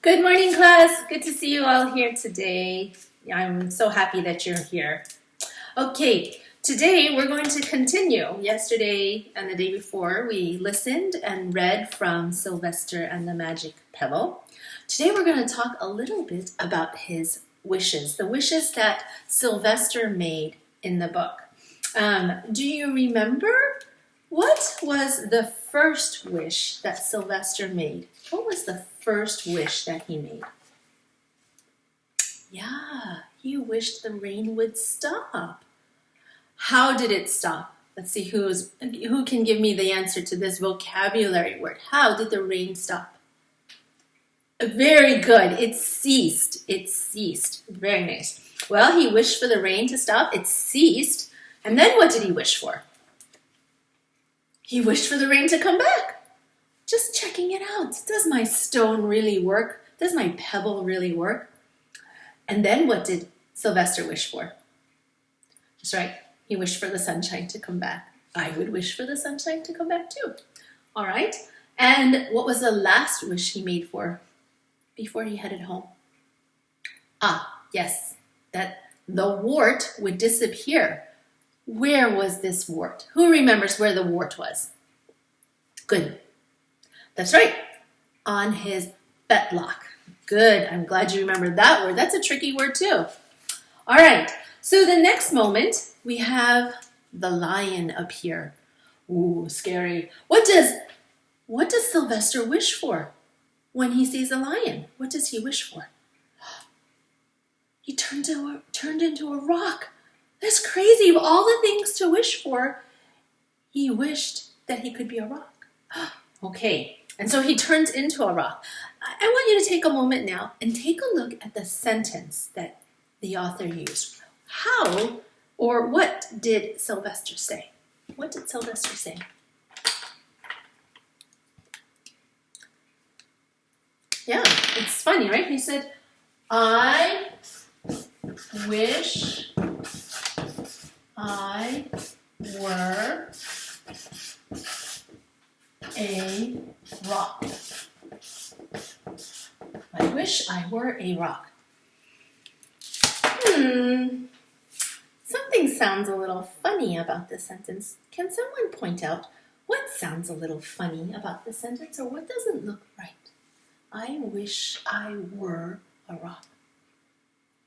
Good morning, class. Good to see you all here today. I'm so happy that you're here. Okay, today we're going to continue. Yesterday and the day before, we listened and read from Sylvester and the Magic Pebble. Today we're going to talk a little bit about his wishes, the wishes that Sylvester made in the book. Do you remember? What was the first wish that Sylvester made? What was the first wish that he made? Yeah, he wished the rain would stop. How did it stop? Let's see who can give me the answer to this vocabulary word. How did the rain stop? Very good. It ceased. It ceased. Very nice. Well, he wished for the rain to stop. It ceased. And then what did he wish for? He wished for the rain to come back. Just checking it out. Does my stone really work? Does my pebble really work? And then what did Sylvester wish for? That's right. He wished for the sunshine to come back. I would wish for the sunshine to come back too. All right. And what was the last wish he made for before he headed home? Yes, that the wart would disappear. Where was this wart? Who remembers where the wart was? Good. That's right. On his fetlock. Good. I'm glad you remembered that word. That's a tricky word too. All right. So the next moment, we have the lion appear. Ooh, scary. What does Sylvester wish for when he sees a lion? What does he wish for? He turned into a rock. That's crazy. Of all the things to wish for, he wished that he could be a rock. Okay, and so he turns into a rock. I want you to take a moment now and take a look at the sentence that the author used. How or what did Sylvester say? What did Sylvester say? Yeah, it's funny, right? He said, I wish I were a rock. I wish I were a rock. Something sounds a little funny about this sentence. Can someone point out what sounds a little funny about this sentence or what doesn't look right? I wish I were a rock.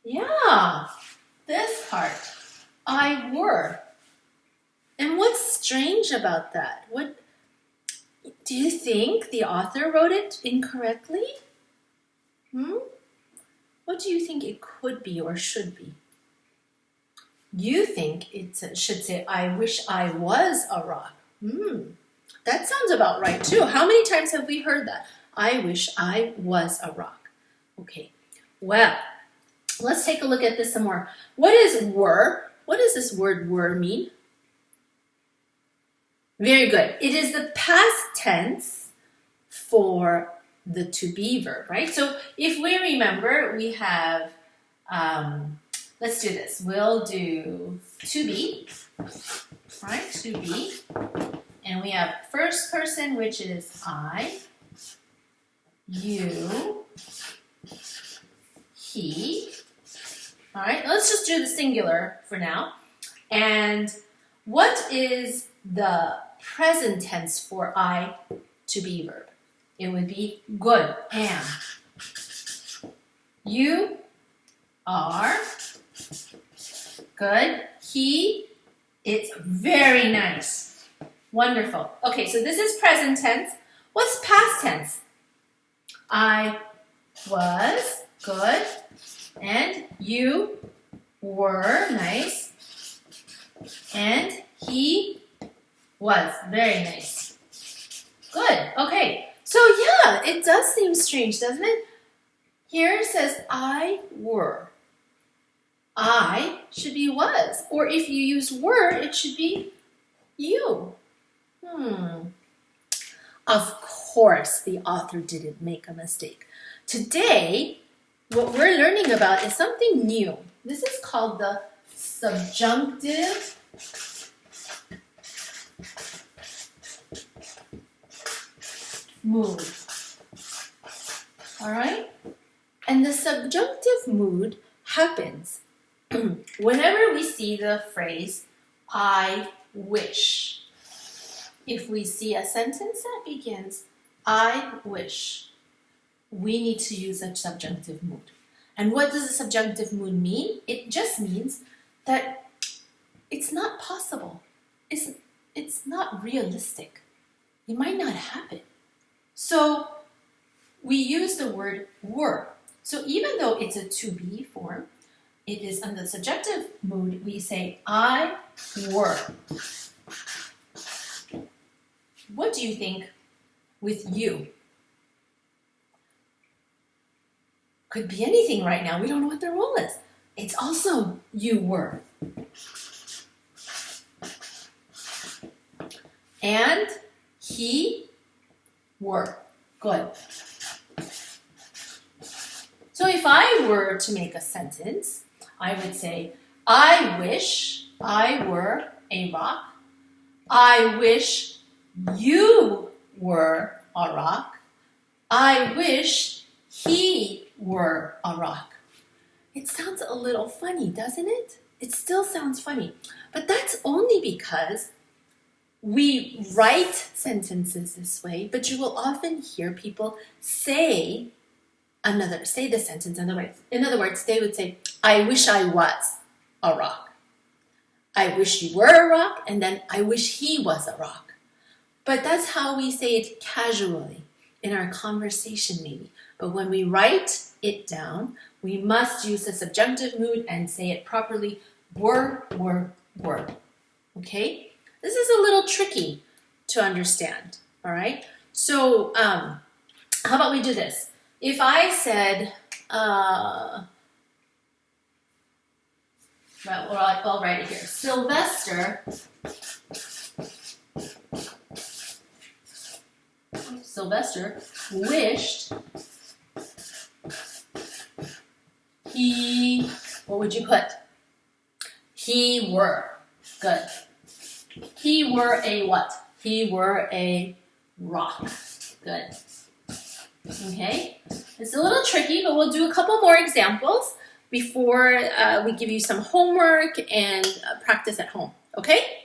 Yeah, this part. I were. And what's strange about that? What do you think the author wrote it incorrectly? What do you think it could be or should be? You think it should say, I wish I was a rock. That sounds about right too. How many times have we heard that? I wish I was a rock. Okay, well, let's take a look at this some more. What is were? What does this word were mean? Very good. It is the past tense for the to be verb, right? So if we remember, we have, let's do this. We'll do to be, right? To be. And we have first person, which is I, you, he. All right, let's just do the singular for now. And what is the present tense for I to be verb? It would be good, am. You are good. He, it's very nice. Wonderful. Okay, so this is present tense. What's past tense? I was good. And you were nice. And he was very nice. Good. Okay. So yeah, it does seem strange, doesn't it? Here it says I were. I should be was. Or if you use were, it should be you. Of course, the author didn't make a mistake. Today, what we're learning about is something new. This is called the subjunctive mood. All right? And the subjunctive mood happens whenever we see the phrase, I wish. If we see a sentence that begins, I wish, we need to use a subjunctive mood. And what does a subjunctive mood mean? It just means that it's not possible. It's not realistic. It might not happen. So we use the word were. So even though it's a to be form, it is under the subjective mood, we say, I were. What do you think with you? Could be anything right now. We don't know what their role is. It's also you were. And he were. Good. So if I were to make a sentence, I would say, I wish I were a rock. I wish you were a rock. I wish he were a rock. It sounds a little funny, doesn't it? It still sounds funny. But that's only because we write sentences this way, but you will often hear people say the sentence another way. In other words, they would say, I wish I was a rock. I wish you were a rock, and then I wish he was a rock. But that's how we say it casually in our conversation maybe. But when we write it down, we must use the subjunctive mood and say it properly, were. Okay? This is a little tricky to understand, all right? So how about we do this? If I said, well, I'll write it here. Sylvester wished he, what would you put? He were. Good. He were a what? He were a rock. Good. Okay. It's a little tricky, but we'll do a couple more examples before we give you some homework and practice at home. Okay?